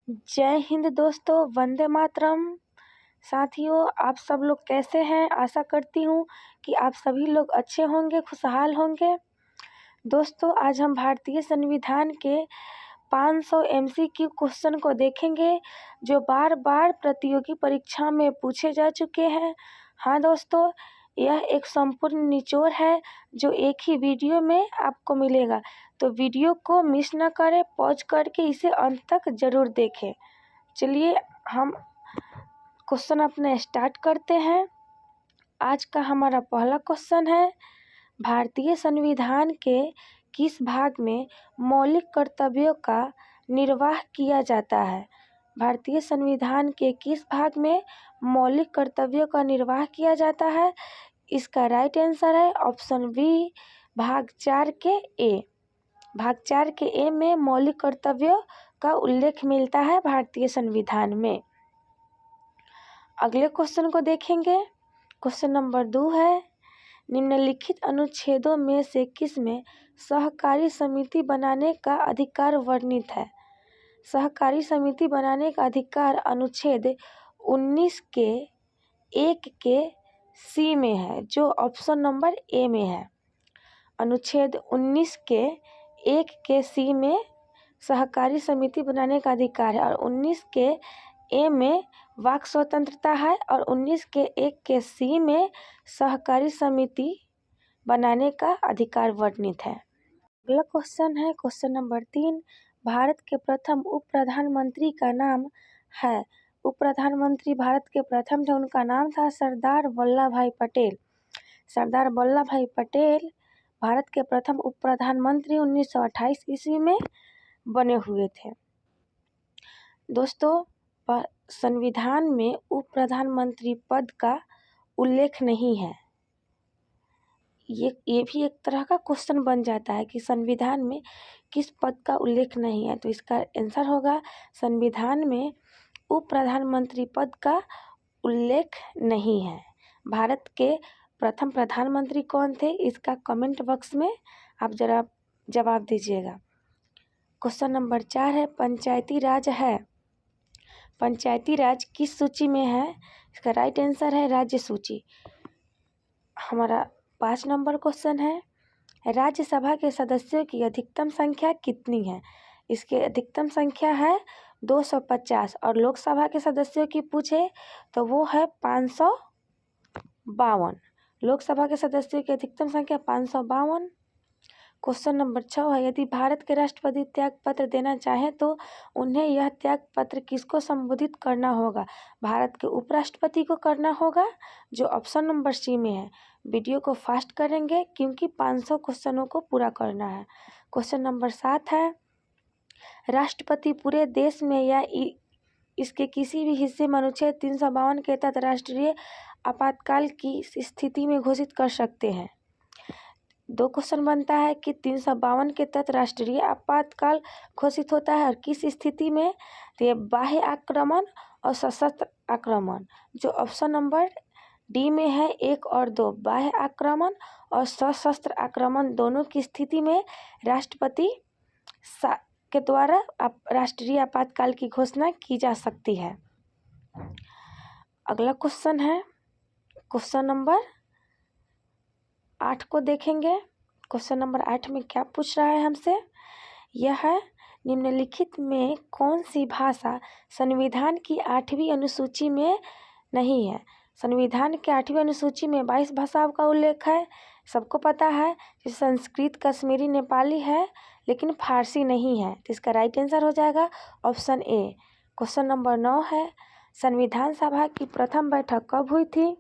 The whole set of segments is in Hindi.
जय हिंद दोस्तों, वंदे मातरम। साथियों, आप सब लोग कैसे हैं? आशा करती हूँ कि आप सभी लोग अच्छे होंगे, खुशहाल होंगे। दोस्तों, आज हम भारतीय संविधान के 500 MCQ क्वेश्चन को देखेंगे जो बार बार प्रतियोगी परीक्षा में पूछे जा चुके हैं। हाँ दोस्तों, यह एक संपूर्ण निचोड़ है जो एक ही वीडियो में आपको मिलेगा, तो वीडियो को मिस न करें, पॉज करके इसे अंत तक जरूर देखें। चलिए हम क्वेश्चन अपने स्टार्ट करते हैं। आज का हमारा पहला क्वेश्चन है, भारतीय संविधान के किस भाग में मौलिक कर्तव्यों का निर्वाह किया जाता है? भारतीय संविधान के किस भाग में मौलिक कर्तव्यों का निर्वाह किया जाता है? इसका राइट आंसर है ऑप्शन बी, भाग 4 के ए। भाग 4 के ए में मौलिक कर्तव्यों का उल्लेख मिलता है भारतीय संविधान में। अगले क्वेश्चन को देखेंगे। क्वेश्चन नंबर 2 है, निम्नलिखित अनुच्छेदों में से किस में सहकारी समिति बनाने का अधिकार वर्णित है? सहकारी समिति बनाने का अधिकार अनुच्छेद 19 के 1 के सी में है, जो ऑप्शन नंबर ए में है। अनुच्छेद 19 के 1 के सी में सहकारी समिति बनाने का अधिकार है और 19 के ए में वाक स्वतंत्रता है और 19 के 1 के सी में सहकारी समिति बनाने का अधिकार वर्णित है। अगला क्वेश्चन है क्वेश्चन नंबर 3, भारत के प्रथम उप प्रधानमंत्री का नाम है? उप प्रधानमंत्री भारत के प्रथम थे, उनका नाम था सरदार वल्लभ भाई पटेल। सरदार वल्लभ भाई पटेल भारत के प्रथम उप प्रधानमंत्री 1928 ईस्वी में बने हुए थे। दोस्तों, संविधान में उप प्रधानमंत्री पद का उल्लेख नहीं है। ये भी एक तरह का क्वेश्चन बन जाता है कि संविधान में किस पद का उल्लेख नहीं है, तो इसका आंसर होगा संविधान में उप प्रधानमंत्री पद का उल्लेख नहीं है। भारत के प्रथम प्रधानमंत्री कौन थे, इसका कमेंट बॉक्स में आप जरा जवाब दीजिएगा। क्वेश्चन नंबर 4 है, पंचायती राज है। पंचायती राज किस सूची में है? इसका राइट आंसर है राज्य सूची। हमारा 5 नंबर क्वेश्चन है, राज्यसभा के सदस्यों की अधिकतम संख्या कितनी है? इसकी अधिकतम संख्या है 250 और लोकसभा के सदस्यों की पूछे तो वो है 552। लोकसभा के सदस्यों की अधिकतम संख्या 552। क्वेश्चन नंबर 6 है, यदि भारत के राष्ट्रपति त्याग पत्र देना चाहे तो उन्हें यह त्याग पत्र किसको संबोधित करना होगा? भारत के उपराष्ट्रपति को करना होगा, जो ऑप्शन नंबर सी में है। वीडियो को फास्ट करेंगे क्योंकि 500 क्वेश्चनों को पूरा करना है। क्वेश्चन नंबर 7 है, राष्ट्रपति पूरे देश में या इसके किसी भी हिस्से में अनुच्छेद 352 के तहत राष्ट्रीय आपातकाल की स्थिति में घोषित कर सकते हैं। 2 क्वेश्चन बनता है कि 352 के तहत राष्ट्रीय आपातकाल घोषित होता है और किस स्थिति में? तो ये बाह्य आक्रमण और सशस्त्र आक्रमण, जो ऑप्शन नंबर डी में है 1 और 2। बाह्य आक्रमण और सशस्त्र आक्रमण दोनों की स्थिति में राष्ट्रपति के द्वारा राष्ट्रीय आपातकाल की घोषणा की जा सकती है। अगला क्वेश्चन है क्वेश्चन नंबर 8 को देखेंगे। क्वेश्चन नंबर 8 में क्या पूछ रहा है हमसे? यह है, निम्नलिखित में कौन सी भाषा संविधान की 8वीं अनुसूची में नहीं है? संविधान के 8वीं अनुसूची में 22 भाषाओं का उल्लेख है, सबको पता है। संस्कृत, कश्मीरी, नेपाली है, लेकिन फारसी नहीं है, तो इसका राइट आंसर हो जाएगा ऑप्शन ए। क्वेश्चन नंबर 9 है, संविधान सभा की प्रथम बैठक कब हुई थी?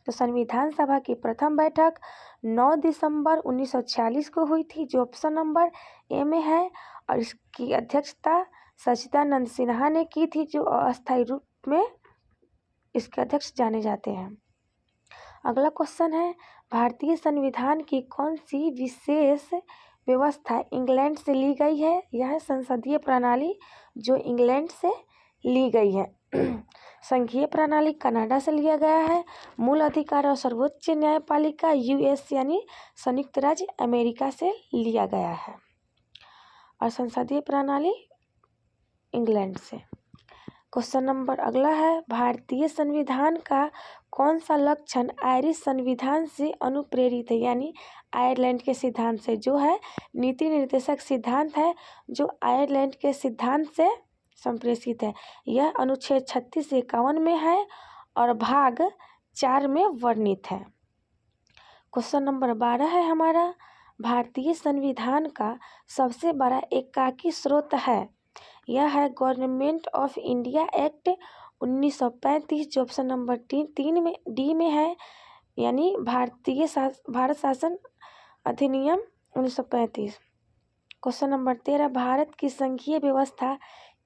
तो संविधान सभा की प्रथम बैठक 9 दिसंबर 1946 को हुई थी, जो ऑप्शन नंबर ए में है, और इसकी अध्यक्षता सच्चिदानंद सिन्हा ने की थी, जो अस्थायी रूप में इसके अध्यक्ष जाने जाते हैं। अगला क्वेश्चन है, भारतीय संविधान की कौन सी विशेष व्यवस्था इंग्लैंड से ली गई है? यह संसदीय प्रणाली जो इंग्लैंड से ली गई है। संघीय प्रणाली कनाडा से लिया गया है। मूल अधिकार और सर्वोच्च न्यायपालिका यूएस यानी संयुक्त राज्य अमेरिका से लिया गया है, और संसदीय प्रणाली इंग्लैंड से। क्वेश्चन नंबर अगला है, भारतीय संविधान का कौन सा लक्षण आयरिश संविधान से अनुप्रेरित है, यानी आयरलैंड के सिद्धांत से। जो है नीति निर्देशक सिद्धांत है जो आयरलैंड के सिद्धांत से संप्रेषित है। यह अनुच्छेद 36 से 51 में है और भाग 4 में वर्णित है। क्वेश्चन नंबर 12 है हमारा, भारतीय संविधान का सबसे बड़ा एकाकी स्रोत है। यह है गवर्नमेंट ऑफ इंडिया एक्ट 1935, जो ऑप्शन नंबर 3 में डी में है, यानी भारत शासन अधिनियम 1935। क्वेश्चन नंबर 13, भारत की संघीय व्यवस्था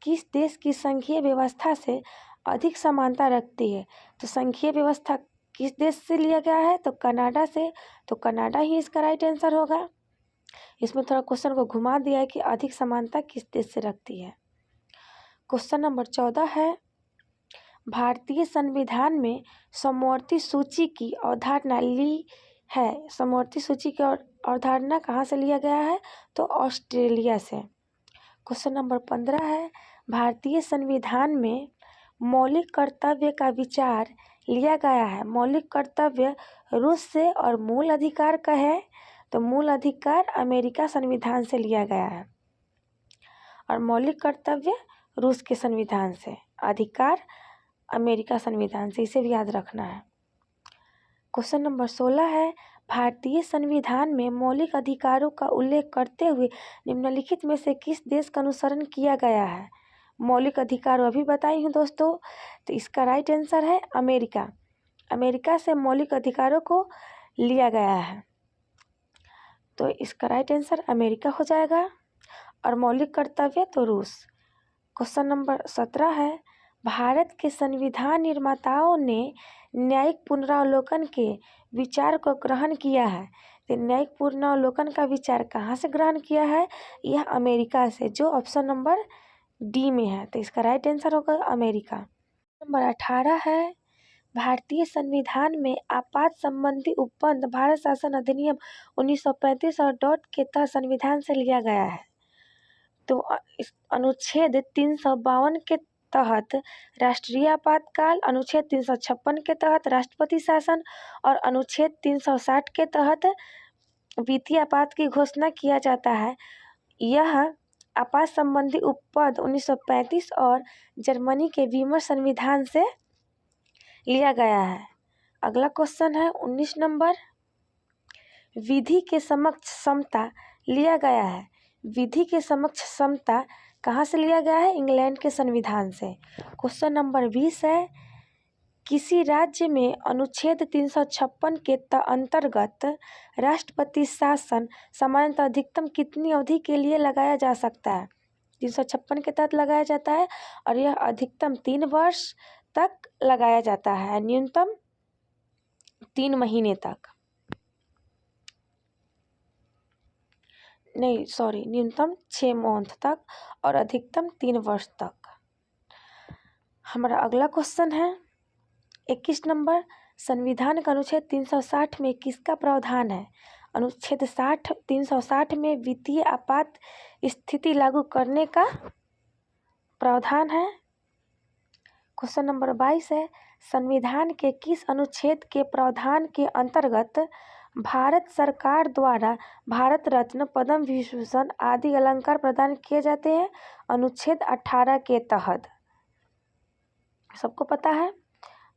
किस देश की संघीय व्यवस्था से अधिक समानता रखती है। तो संघीय व्यवस्था किस देश से लिया गया है, तो कनाडा से। तो कनाडा ही इसका राइट आंसर होगा। इसमें थोड़ा क्वेश्चन को घुमा दिया है कि अधिक समानता किस देश से रखती है। क्वेश्चन नंबर 14 है, भारतीय संविधान में समवर्ती सूची की अवधारणा ली है। समवर्ती सूची की अवधारणा कहाँ से लिया गया है, तो ऑस्ट्रेलिया से। क्वेश्चन नंबर 15 है, भारतीय संविधान में मौलिक कर्तव्य का विचार लिया गया है। मौलिक कर्तव्य रूस से और मूल अधिकार का है, तो मूल अधिकार अमेरिका संविधान से लिया गया है और मौलिक कर्तव्य रूस के संविधान से, अधिकार अमेरिका संविधान से। इसे भी याद रखना है। क्वेश्चन नंबर 16 है, भारतीय संविधान में मौलिक अधिकारों का उल्लेख करते हुए निम्नलिखित में से किस देश का अनुसरण किया गया है। मौलिक अधिकार अभी बताई हूँ दोस्तों, तो इसका राइट आंसर है अमेरिका। अमेरिका से मौलिक अधिकारों को लिया गया है, तो इसका राइट आंसर अमेरिका हो जाएगा। और मौलिक कर्तव्य तो रूस। क्वेश्चन नंबर 17 है, भारत के संविधान निर्माताओं ने न्यायिक पुनरावलोकन के विचार को ग्रहण किया है। तो न्यायिक पुनरावलोकन का विचार कहाँ से ग्रहण किया है, यह अमेरिका से, जो ऑप्शन नंबर डी में है। तो इसका राइट आंसर होगा अमेरिका। नंबर 18 है, भारतीय संविधान में आपात संबंधी उपबंध भारत शासन अधिनियम 1935 और डॉट के तहत संविधान से लिया गया है। तो इस अनुच्छेद 352 के तहत राष्ट्रीय आपातकाल, अनुच्छेद 356 के तहत राष्ट्रपति शासन और अनुच्छेद 360 के तहत वित्तीय आपात की घोषणा किया जाता है। यह आपात संबंधी उपबंध 1935 और जर्मनी के वीमर संविधान से लिया गया है। अगला क्वेश्चन है 19 नंबर, विधि के समक्ष समता लिया गया है। विधि के समक्ष समता कहाँ से लिया गया है, इंग्लैंड के संविधान से। क्वेश्चन नंबर 20 है, किसी राज्य में अनुच्छेद 356 के अंतर्गत राष्ट्रपति शासन सामान्यतः अधिकतम कितनी अवधि के लिए लगाया जा सकता है। 356 के तहत लगाया जाता है और यह अधिकतम 3 वर्ष तक लगाया जाता है, न्यूनतम 3 महीने तक। नहीं सॉरी, न्यूनतम 6 मंथ तक और अधिकतम 3 वर्ष तक। हमारा अगला क्वेश्चन है 21 नंबर, संविधान का अनुच्छेद 360 में किसका प्रावधान है। अनुच्छेद 360 में वित्तीय आपात स्थिति लागू करने का प्रावधान है। क्वेश्चन नंबर 22 है, संविधान के किस अनुच्छेद के प्रावधान के अंतर्गत भारत सरकार द्वारा भारत रत्न, पद्म विभूषण आदि अलंकार प्रदान किए जाते हैं। अनुच्छेद 18 के तहत। सबको पता है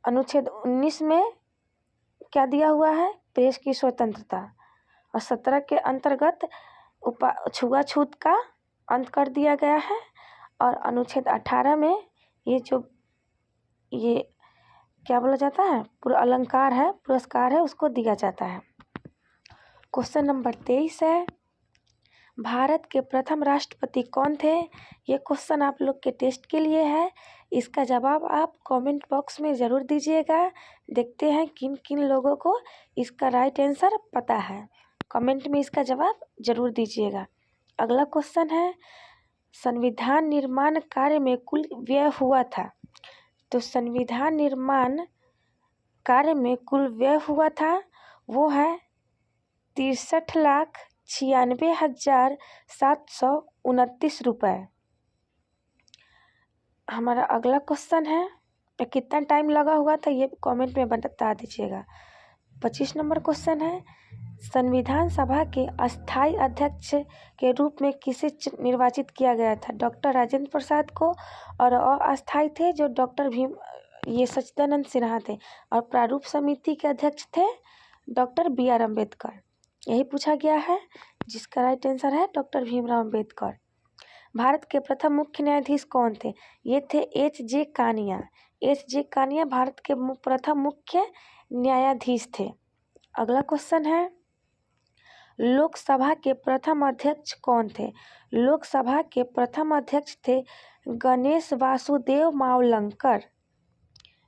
अनुच्छेद 19 में क्या दिया हुआ है, प्रेस की स्वतंत्रता, और 17 के अंतर्गत छुआछूत का अंत कर दिया गया है, और अनुच्छेद 18 में ये क्या बोला जाता है, पूरा अलंकार है, पुरस्कार है, उसको दिया जाता है। क्वेश्चन नंबर 23 है, भारत के प्रथम राष्ट्रपति कौन थे। ये क्वेश्चन आप लोग के टेस्ट के लिए है। इसका जवाब आप कमेंट बॉक्स में ज़रूर दीजिएगा। देखते हैं किन किन लोगों को इसका राइट आंसर पता है, कमेंट में इसका जवाब ज़रूर दीजिएगा। अगला क्वेश्चन है, संविधान निर्माण कार्य में कुल व्यय हुआ था। तो संविधान निर्माण कार्य में कुल व्यय हुआ था वो है 63,96,729 रुपये। हमारा अगला क्वेश्चन है, कितना टाइम लगा हुआ था ये कमेंट में बता दीजिएगा। 25 नंबर क्वेश्चन है, संविधान सभा के अस्थायी अध्यक्ष के रूप में किसे निर्वाचित किया गया था? डॉक्टर राजेंद्र प्रसाद को, और अस्थायी थे जो डॉक्टर भीम ये सच्चिदानंद सिन्हा थे, और प्रारूप समिति के अध्यक्ष थे डॉक्टर BR अम्बेडकर। यही पूछा गया है, जिसका राइट आंसर है डॉक्टर भीमराव अम्बेडकर। भारत के प्रथम मुख्य न्यायाधीश कौन थे? ये थे HJ कानिया। HJ कानिया भारत के प्रथम मुख्य न्यायाधीश थे। अगला क्वेश्चन है, लोकसभा के प्रथम अध्यक्ष कौन थे? लोकसभा के प्रथम अध्यक्ष थे गणेश वासुदेव मावलंकर।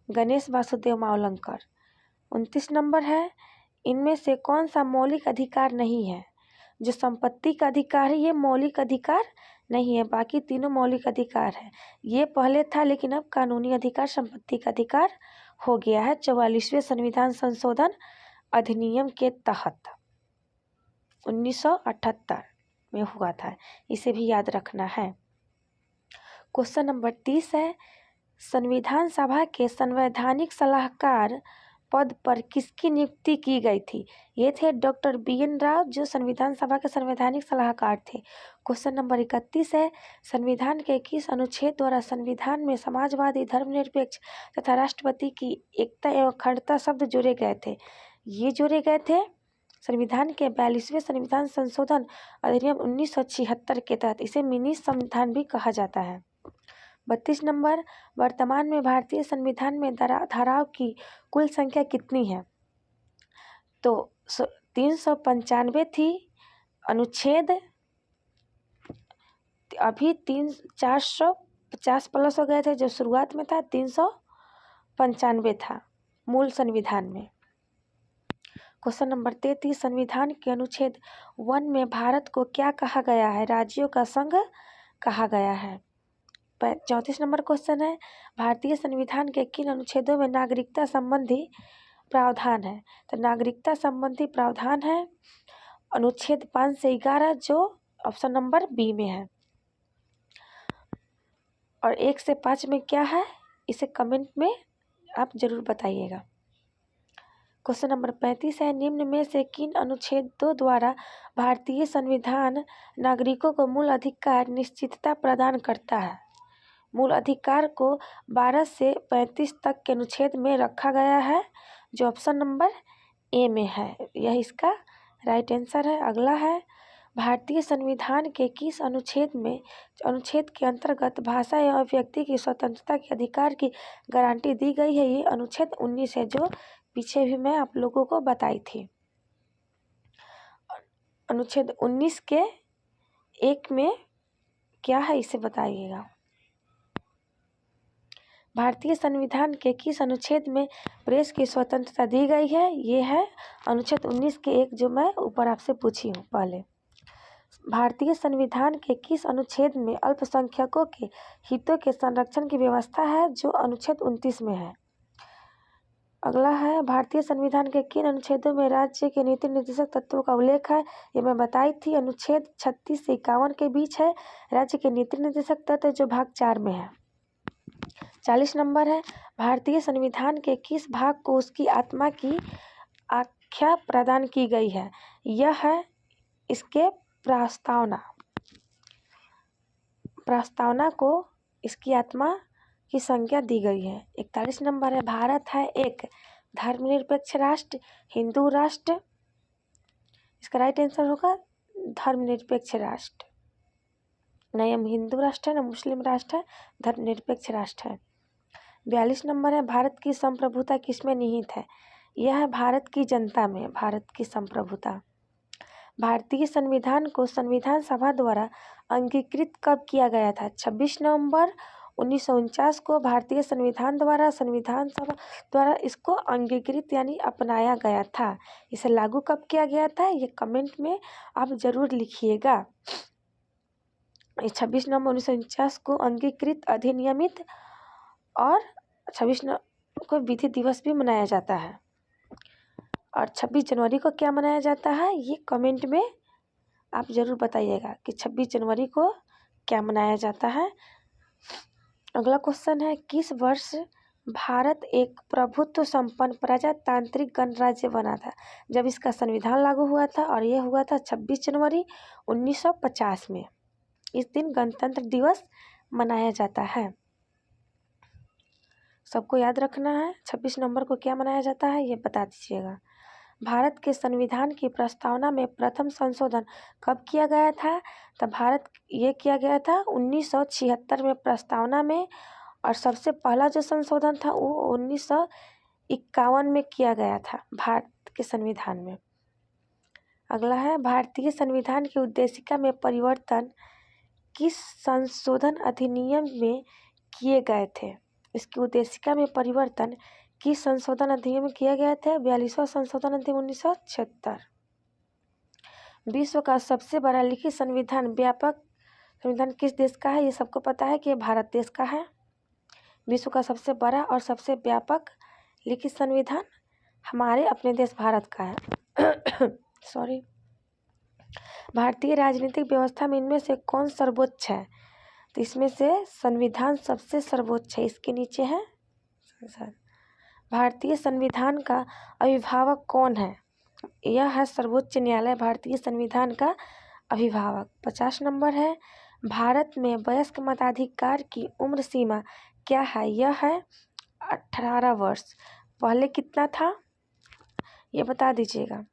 गणेश वासुदेव मावलंकर। 29 नंबर है, इनमें से कौन सा मौलिक अधिकार नहीं है? जो संपत्ति का अधिकार है ये मौलिक अधिकार नहीं है, बाकी तीनों मौलिक अधिकार है। ये पहले था लेकिन अब कानूनी अधिकार संपत्ति का अधिकार हो गया है 44वें संविधान संशोधन अधिनियम के तहत 1978 में हुआ था। इसे भी याद रखना है। क्वेश्चन नंबर 30 है, संविधान सभा के संवैधानिक सलाहकार पद पर किसकी नियुक्ति की गई थी? ये थे डॉक्टर BN राव, जो संविधान सभा के संवैधानिक सलाहकार थे। क्वेश्चन नंबर 31 है, संविधान के किस अनुच्छेद द्वारा संविधान में समाजवादी, धर्मनिरपेक्ष तथा राष्ट्रपति की एकता एवं अखंडता शब्द जोड़े गए थे? ये जोड़े गए थे संविधान के 42वें संविधान संशोधन अधिनियम 1976 के तहत। इसे मिनी संविधान भी कहा जाता है। 32 नंबर, वर्तमान में भारतीय संविधान में धाराओं की कुल संख्या कितनी है? तो 395 थी। अनुच्छेद अभी 450 प्लस हो गए थे, जो शुरुआत में था 395 था मूल संविधान में। क्वेश्चन नंबर 33, संविधान के अनुच्छेद 1 में भारत को क्या कहा गया है? राज्यों का संघ कहा गया है। 34 नंबर क्वेश्चन है, भारतीय संविधान के किन अनुच्छेदों में नागरिकता संबंधी प्रावधान है? तो नागरिकता संबंधी प्रावधान है अनुच्छेद 5 से 11, जो ऑप्शन नंबर बी में है। और 1 से 5 में क्या है, इसे कमेंट में आप जरूर बताइएगा। क्वेश्चन नंबर 35 है, निम्न में से किन अनुच्छेदों द्वारा भारतीय संविधान नागरिकों को मूल अधिकार निश्चितता प्रदान करता है? मूल अधिकार को 12 से 35 तक के अनुच्छेद में रखा गया है, जो ऑप्शन नंबर ए में है। यह इसका राइट आंसर है। अगला है, भारतीय संविधान के किस अनुच्छेद के अंतर्गत भाषा एवं व्यक्ति की स्वतंत्रता के अधिकार की गारंटी दी गई है? ये अनुच्छेद 19 है, जो पीछे भी मैं आप लोगों को बताई थी। अनुच्छेद 19 के 1 में क्या है, इसे बताइएगा। भारतीय संविधान के किस अनुच्छेद में प्रेस की स्वतंत्रता दी गई है? ये है अनुच्छेद 19 के 1, जो मैं ऊपर आपसे पूछी हूँ पहले। भारतीय संविधान के किस अनुच्छेद में अल्पसंख्यकों के हितों के संरक्षण की व्यवस्था है? जो अनुच्छेद 29 में है। अगला है, भारतीय संविधान के किन अनुच्छेदों में राज्य के नीति निर्देशक तत्वों का उल्लेख है? ये मैं बताई थी, अनुच्छेद 36 से 51 के बीच है राज्य के नीति निर्देशक तत्व, जो भाग 4 में है। 40 नंबर है, भारतीय संविधान के किस भाग को उसकी आत्मा की आख्या प्रदान की गई है? यह है इसके प्रस्तावना को इसकी आत्मा की संज्ञा दी गई है। 41 नंबर है, भारत है एक धर्मनिरपेक्ष राष्ट्र, हिंदू राष्ट्र? इसका राइट आंसर होगा धर्मनिरपेक्ष राष्ट्र। नहीं, हम हिंदू राष्ट्र है ना मुस्लिम राष्ट्र है, धर्मनिरपेक्ष राष्ट्र है। 42 नंबर है, भारत की संप्रभुता किसमें निहित है? यह है भारत की जनता में, भारत की संप्रभुता। भारतीय संविधान को संविधान सभा द्वारा अंगीकृत कब किया गया था? 26 नवंबर 1949 को भारतीय संविधान संविधान सभा द्वारा इसको अंगीकृत यानी अपनाया गया था। इसे लागू कब किया गया था, ये कमेंट में आप जरूर लिखिएगा। 26 नवंबर 1949 को अंगीकृत अधिनियमित, और 26 नवंबर को विधि दिवस भी मनाया जाता है। और 26 जनवरी को क्या मनाया जाता है, ये कमेंट में आप ज़रूर बताइएगा कि 26 जनवरी को क्या मनाया जाता है। अगला क्वेश्चन है, किस वर्ष भारत एक प्रभुत्व संपन्न प्रजातांत्रिक गणराज्य बना था? जब इसका संविधान लागू हुआ था और यह हुआ था 26 जनवरी 1950 में। इस दिन गणतंत्र दिवस मनाया जाता है। सबको याद रखना है 26 नवंबर को क्या मनाया जाता है, ये बता दीजिएगा। भारत के संविधान की प्रस्तावना में प्रथम संशोधन कब किया गया था? तो भारत ये किया गया था 1976 में प्रस्तावना में, और सबसे पहला जो संशोधन था वो 1951 में किया गया था भारत के संविधान में। अगला है, भारतीय संविधान की उद्देशिका में परिवर्तन किस संशोधन अधिनियम में किए गए थे? इसकी उद्देशिका में परिवर्तन किस संशोधन अधिनियम में किया गया था? 42वां संशोधन अधिनियम 1976। विश्व का सबसे बड़ा लिखित संविधान व्यापक संविधान किस देश का है? ये सबको पता है कि भारत देश का है। विश्व का सबसे बड़ा और सबसे व्यापक लिखित संविधान हमारे अपने देश भारत का है। सॉरी। भारतीय राजनीतिक व्यवस्था में इनमें से कौन सर्वोच्च है? तो इसमें से संविधान सबसे सर्वोच्च है, इसके नीचे है संसद। भारतीय संविधान का अभिभावक कौन है? यह है सर्वोच्च न्यायालय भारतीय संविधान का अभिभावक। 50 नंबर है, भारत में वयस्क मताधिकार की उम्र सीमा क्या है? यह है 18 वर्ष। पहले कितना था ये बता दीजिएगा।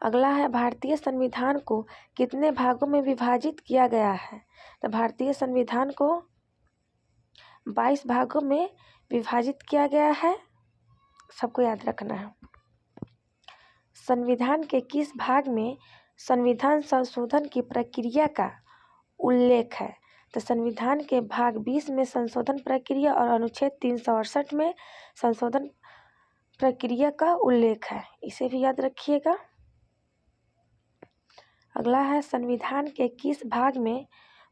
अगला है, भारतीय संविधान को कितने भागों में विभाजित किया गया है? तो भारतीय संविधान को 22 भागों में विभाजित किया गया है, सबको याद रखना है। संविधान के किस भाग में संविधान संशोधन की प्रक्रिया का उल्लेख है? तो संविधान के भाग 20 में संशोधन प्रक्रिया और अनुच्छेद 368 में संशोधन प्रक्रिया का उल्लेख है, इसे भी याद रखिएगा। अगला है, संविधान के किस भाग में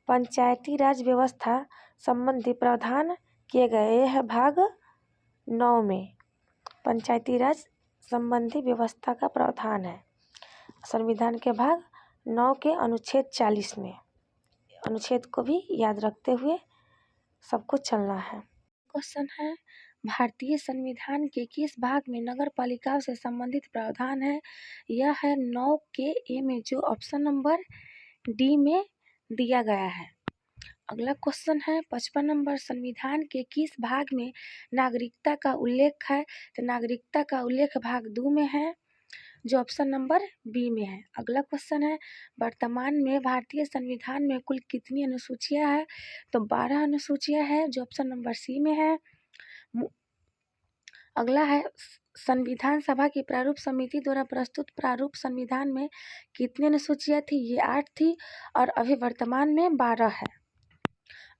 पंचायती राज व्यवस्था संबंधी प्रावधान किए गए? यह है भाग 9 में पंचायती राज संबंधी व्यवस्था का प्रावधान है, संविधान के भाग 9 के अनुच्छेद 40 में। अनुच्छेद को भी याद रखते हुए सबको चलना है। क्वेश्चन है, भारतीय संविधान के किस भाग में नगर पालिकाओं से संबंधित प्रावधान है? यह है 9 के ए में, जो ऑप्शन नंबर डी में दिया गया है। अगला क्वेश्चन है 55 नंबर, संविधान के किस भाग में नागरिकता का उल्लेख है? तो नागरिकता का उल्लेख भाग 2 में है, जो ऑप्शन नंबर बी में है। अगला क्वेश्चन है, वर्तमान में भारतीय संविधान में कुल कितनी अनुसूचियां हैं? तो 12 अनुसूचियां हैं, जो ऑप्शन नंबर सी में है। अगला है, संविधान सभा की प्रारूप समिति द्वारा प्रस्तुत प्रारूप संविधान में कितनी अनुसूचियां थी? ये 8 थी, और अभी वर्तमान में 12 है।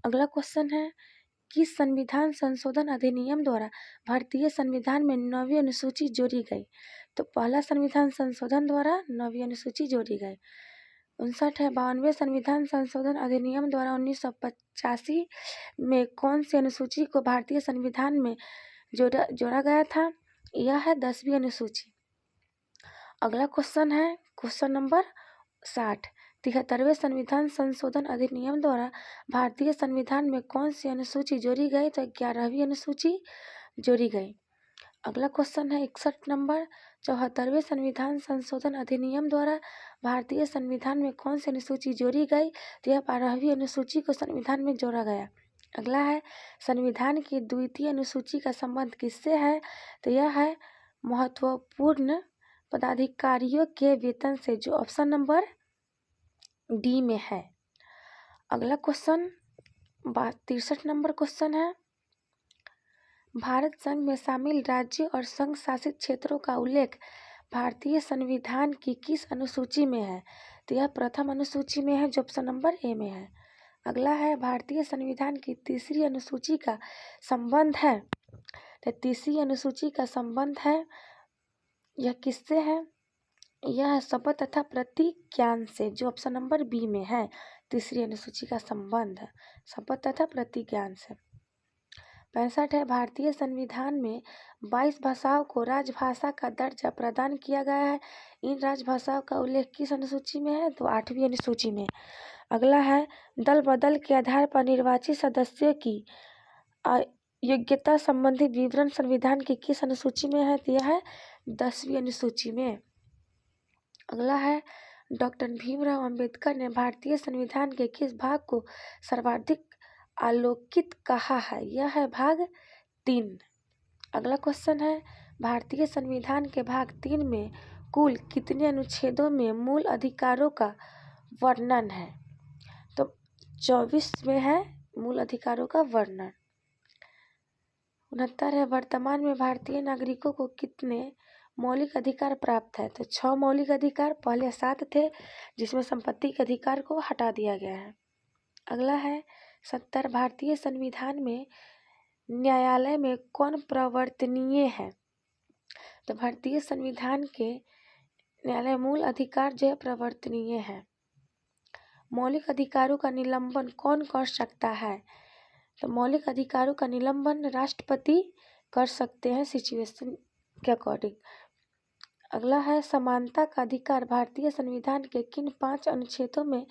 अगला क्वेश्चन है, किस संविधान संशोधन अधिनियम द्वारा भारतीय संविधान में 9वीं अनुसूची जोड़ी गई? तो पहला संविधान संशोधन द्वारा 9वीं अनुसूची जोड़ी गई। 59 है, 92वें संविधान संशोधन अधिनियम द्वारा 1985 में कौन सी अनुसूची को भारतीय संविधान में जोड़ा गया था? यह है 10वीं अनुसूची। अगला क्वेश्चन है क्वेश्चन नंबर 60, 73वें संविधान संशोधन अधिनियम द्वारा भारतीय संविधान में कौन सी अनुसूची जोड़ी गई? तो 11वीं अनुसूची जोड़ी गई। अगला क्वेश्चन है 61 नंबर, 74वें संविधान संशोधन अधिनियम द्वारा भारतीय संविधान में कौन सी अनुसूची जोड़ी गई? तो यह 12वीं अनुसूची को संविधान में जोड़ा गया। अगला है, संविधान की द्वितीय अनुसूची का संबंध किससे है? तो यह है महत्वपूर्ण पदाधिकारियों के वेतन से, जो ऑप्शन नंबर डी में है। अगला क्वेश्चन 63 नंबर क्वेश्चन है, भारत संघ में शामिल राज्य और संघ शासित क्षेत्रों का उल्लेख भारतीय संविधान की किस अनुसूची में है? तो यह प्रथम अनुसूची में है, जो ऑप्शन नंबर ए में है। अगला है, भारतीय संविधान की तीसरी अनुसूची का संबंध है। तो तीसरी अनुसूची का संबंध है, यह किससे है? यह शपथ तथा प्रतिज्ञान से, जो ऑप्शन नंबर बी में है। तीसरी अनुसूची का संबंध शपथ तथा प्रतिज्ञान से। 65 है, भारतीय संविधान में 22 भाषाओं को राजभाषा का दर्जा प्रदान किया गया है। इन राजभाषाओं का उल्लेख किस अनुसूची में है? तो 8वीं अनुसूची में। अगला है दल बदल के आधार पर निर्वाचित सदस्यों की योग्यता संबंधी विवरण संविधान की किस अनुसूची में है? तो यह है 10वीं अनुसूची में। अगला है डॉक्टर भीमराव अंबेडकर ने भारतीय संविधान के किस भाग को सर्वाधिक आलोकित कहा है? यह है भाग 3। अगला क्वेश्चन है भारतीय संविधान के भाग 3 में कुल कितने अनुच्छेदों में मूल अधिकारों का वर्णन है? तो 24 में है मूल अधिकारों का वर्णन। 69 है वर्तमान में भारतीय नागरिकों को कितने मौलिक अधिकार प्राप्त है? तो 6 मौलिक अधिकार, पहले 7 थे जिसमें संपत्ति के अधिकार को हटा दिया गया है। अगला है 70 भारतीय संविधान में न्यायालय में कौन प्रवर्तनीय है? तो भारतीय संविधान के न्यायालय मूल अधिकार जो है प्रवर्तनीय है। मौलिक अधिकारों का निलंबन कौन कर सकता है? तो मौलिक अधिकारों का निलंबन राष्ट्रपति कर सकते हैं सिचुएशन के अकॉर्डिंग। अगला है समानता का अधिकार भारतीय संविधान के किन 5 अनुच्छेदों में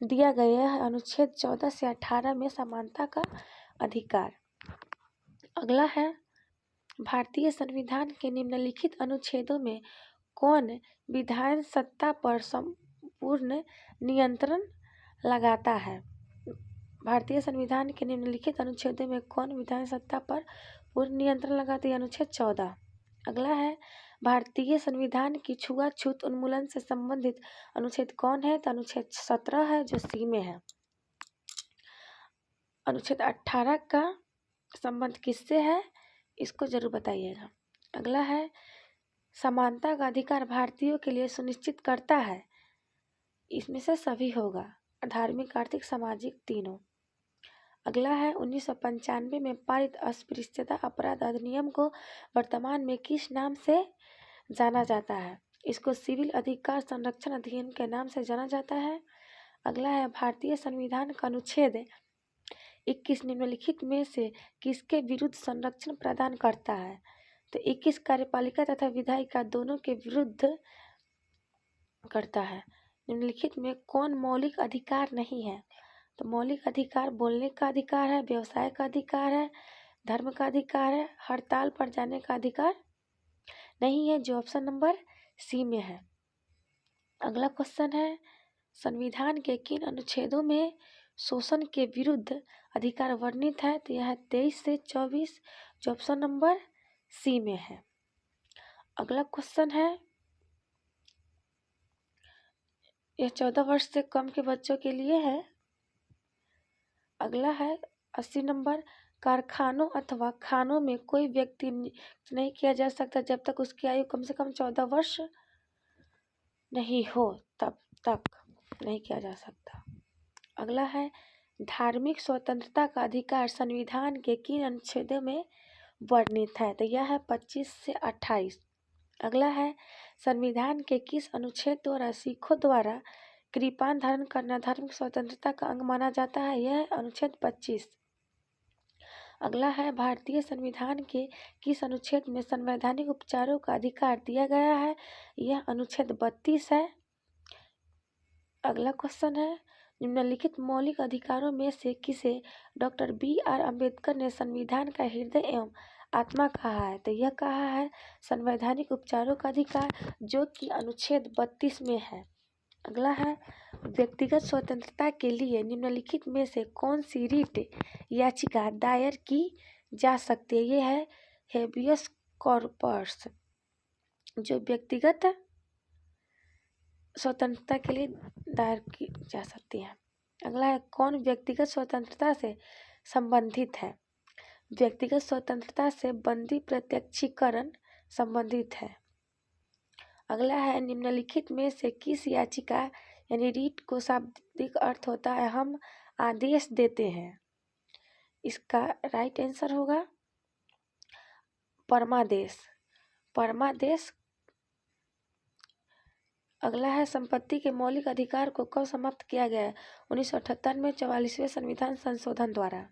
दिया गया है? अनुच्छेद 14 से 18 में समानता का अधिकार। अगला है भारतीय संविधान के निम्नलिखित अनुच्छेदों में कौन विधान सत्ता पर संपूर्ण नियंत्रण लगाता है? भारतीय संविधान के निम्नलिखित अनुच्छेदों में कौन विधान सत्ता पर पूर्ण नियंत्रण लगाता है? अनुच्छेद 14। अगला है भारतीय संविधान की छुआछूत उन्मूलन से संबंधित अनुच्छेद कौन है? तो अनुच्छेद 17 है जो सी में है। अनुच्छेद 18 का संबंध किससे है? इसको जरूर बताइएगा। अगला है समानता का अधिकार भारतीयों के लिए सुनिश्चित करता है। इसमें से सभी होगा, धार्मिक, आर्थिक, सामाजिक तीनों। अगला है 1995 में पारित अस्पृश्यता अपराध अधिनियम को वर्तमान में किस नाम से जाना जाता है? इसको सिविल अधिकार संरक्षण अधिनियम के नाम से जाना जाता है। अगला है भारतीय संविधान का अनुच्छेद 21 निम्नलिखित में से किसके विरुद्ध संरक्षण प्रदान करता है? तो 21 कार्यपालिका तथा विधायिका दोनों के विरुद्ध करता है। निम्नलिखित में कौन मौलिक अधिकार नहीं है? तो मौलिक अधिकार बोलने का अधिकार है, व्यवसाय का अधिकार है, धर्म का अधिकार है, हड़ताल पर जाने का अधिकार नहीं है, जो ऑप्शन नंबर सी में है। अगला क्वेश्चन है संविधान के किन अनुच्छेदों में शोषण के विरुद्ध अधिकार वर्णित है? तो यह है 23 से 24 जो ऑप्शन नंबर सी में है। अगला क्वेश्चन है यह 14 वर्ष से कम के बच्चों के लिए है। अगला है 80 नंबर कारखानों अथवा खानों में कोई व्यक्ति नहीं किया जा सकता जब तक उसकी आयु कम से कम 14 वर्ष नहीं हो, तब तक नहीं किया जा सकता। अगला है धार्मिक स्वतंत्रता का अधिकार संविधान के किन अनुच्छेदों में वर्णित है? तो यह है 25 से 28। अगला है संविधान के किस अनुच्छेद द्वारा सिखों द्वारा कृपान धारण करना धार्मिक स्वतंत्रता का अंग माना जाता है? यह है अनुच्छेद 25। अगला है भारतीय संविधान के किस अनुच्छेद में संवैधानिक उपचारों का अधिकार दिया गया है? यह अनुच्छेद 32 है। अगला क्वेश्चन है निम्नलिखित मौलिक अधिकारों में से किसे डॉक्टर BR अम्बेडकर ने संविधान का हृदय एवं आत्मा कहा है? तो यह कहा है संवैधानिक उपचारों का अधिकार, जो कि अनुच्छेद 32 में है। अगला है व्यक्तिगत स्वतंत्रता के लिए निम्नलिखित में से कौन सी रिट याचिका दायर की जा सकती है? ये है हेबियस कॉर्पस, जो व्यक्तिगत स्वतंत्रता के लिए दायर की जा सकती है। अगला है कौन व्यक्तिगत स्वतंत्रता से संबंधित है? व्यक्तिगत स्वतंत्रता से बंदी प्रत्यक्षीकरण संबंधित है। अगला है निम्नलिखित में से किस याचिका यानी रीट को शाब्दिक अर्थ होता है हम आदेश देते हैं? इसका राइट आंसर होगा परमादेश। परमादेश। अगला है संपत्ति के मौलिक अधिकार को कब समाप्त किया गया है? 1978 में 44वें संविधान संशोधन द्वारा।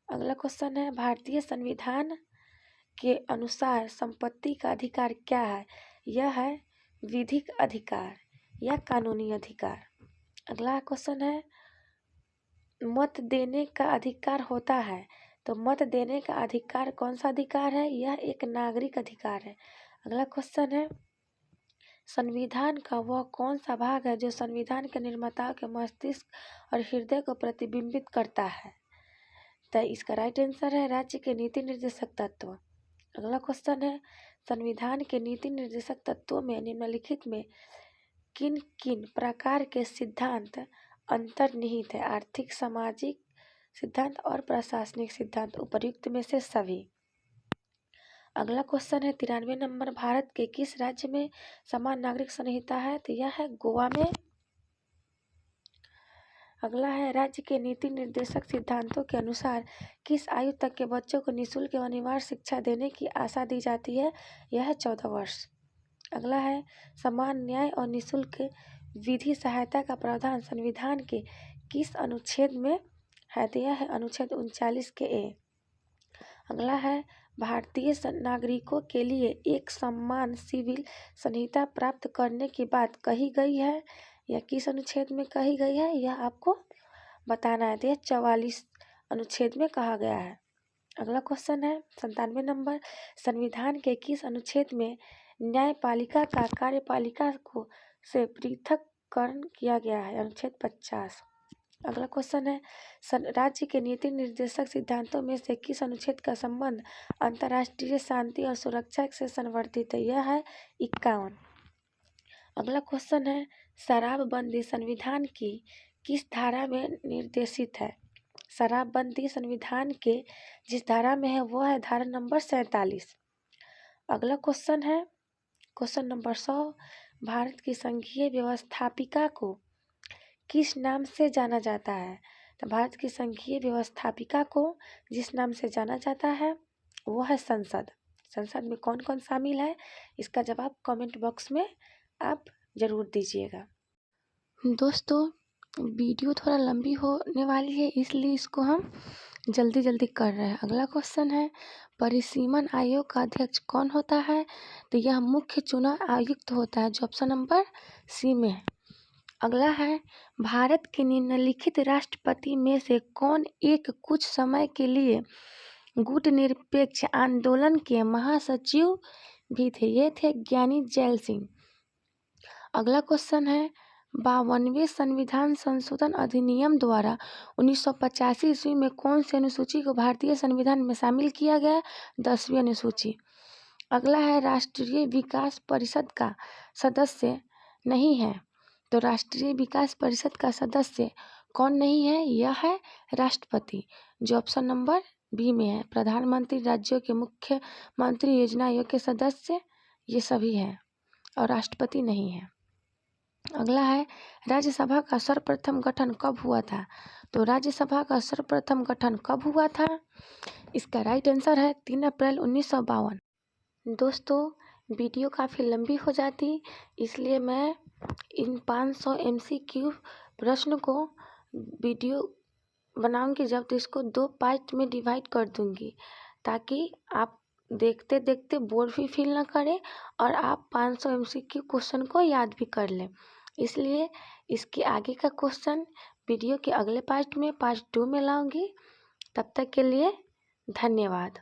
अगला क्वेश्चन है भारतीय संविधान के अनुसार संपत्ति का अधिकार क्या है? यह है विधिक अधिकार या कानूनी अधिकार। अगला क्वेश्चन है, मत देने का अधिकार होता है। तो मत देने का अधिकार कौन सा अधिकार है? यह एक नागरिक अधिकार है। अगला क्वेश्चन है, संविधान का वह कौन सा भाग है जो संविधान के निर्माताओं के मस्तिष्क और हृदय को प्रतिबिंबित करता है? तो इसका राइट आंसर है राज्य के नीति निर्देशक तत्व। अगला क्वेश्चन है, संविधान के नीति निर्देशक तत्वों में निम्नलिखित में किन किन प्रकार के सिद्धांत अंतर्निहित है? आर्थिक, सामाजिक सिद्धांत और प्रशासनिक सिद्धांत, उपर्युक्त में से सभी। अगला क्वेश्चन है 93 नंबर, भारत के किस राज्य में समान नागरिक संहिता है? तो यह है गोवा में। अगला है, राज्य के नीति निर्देशक सिद्धांतों के अनुसार किस आयु तक के बच्चों को निःशुल्क एवं अनिवार्य शिक्षा देने की आशा दी जाती है? यह है 14 वर्ष। अगला है, समान न्याय और निःशुल्क विधि सहायता का प्रावधान संविधान के किस अनुच्छेद में है? तो यह है अनुच्छेद 39 के ए। अगला है, भारतीय नागरिकों के लिए एक समान सिविल संहिता प्राप्त करने की बात कही गई है। यह किस अनुच्छेद में कही गई है? यह आपको बताना है। तो यह 44 अनुच्छेद में कहा गया है। अगला क्वेश्चन है 97 नंबर, संविधान के किस अनुच्छेद में न्यायपालिका का कार्यपालिका को से पृथक्करण किया गया है? अनुच्छेद 50। अगला क्वेश्चन है, राज्य के नीति निर्देशक सिद्धांतों में से किस अनुच्छेद का संबंध अंतर्राष्ट्रीय शांति और सुरक्षा से संवर्धित है? यह है 51। अगला क्वेश्चन है, शराबबंदी संविधान की किस धारा में निर्देशित है? शराबबंदी संविधान के जिस धारा में है वह है धारा नंबर 47। अगला क्वेश्चन है क्वेश्चन नंबर 100, भारत की संघीय व्यवस्थापिका को किस नाम से जाना जाता है? तो भारत की संघीय व्यवस्थापिका को जिस नाम से जाना जाता है वो है संसद। संसद में कौन कौन शामिल है? इसका जवाब कमेंट बॉक्स में आप ज़रूर दीजिएगा। दोस्तों, वीडियो थोड़ा लंबी होने वाली है इसलिए इसको हम जल्दी कर रहे हैं। अगला क्वेश्चन है, परिसीमन आयोग का अध्यक्ष कौन होता है? तो यह मुख्य चुनाव आयुक्त होता है, जो ऑप्शन नंबर सी में है। अगला है, भारत के निम्नलिखित राष्ट्रपति में से कौन एक कुछ समय के लिए गुटनिरपेक्ष आंदोलन के महासचिव भी थे? ये थे ज्ञानी जैल सिंह। अगला क्वेश्चन है, 52वें संविधान संशोधन अधिनियम द्वारा 1985 ईस्वी में कौन सी अनुसूची को भारतीय संविधान में शामिल किया गया? 10वीं अनुसूची। अगला है, राष्ट्रीय विकास परिषद का सदस्य नहीं है। तो राष्ट्रीय विकास परिषद का सदस्य कौन नहीं है? यह है राष्ट्रपति, जो ऑप्शन नंबर बी में है। प्रधानमंत्री, राज्यों के मुख्यमंत्री, योजना आयोग के सदस्य ये सभी हैं और राष्ट्रपति नहीं है। अगला है, राज्यसभा का सर्वप्रथम गठन कब हुआ था? तो राज्यसभा का सर्वप्रथम गठन कब हुआ था? इसका राइट आंसर है 3 अप्रैल 1952। दोस्तों, वीडियो काफ़ी लंबी हो जाती इसलिए मैं इन 500 MCQ प्रश्न को वीडियो बनाऊंगी जब तो इसको 2 पार्ट में डिवाइड कर दूंगी, ताकि आप देखते देखते बोर भी फील ना करें और आप 500 MCQ क्वेश्चन को याद भी कर लें। इसलिए इसके आगे का क्वेश्चन वीडियो के अगले पार्ट में, पार्ट 2 में लाऊंगी। तब तक के लिए धन्यवाद।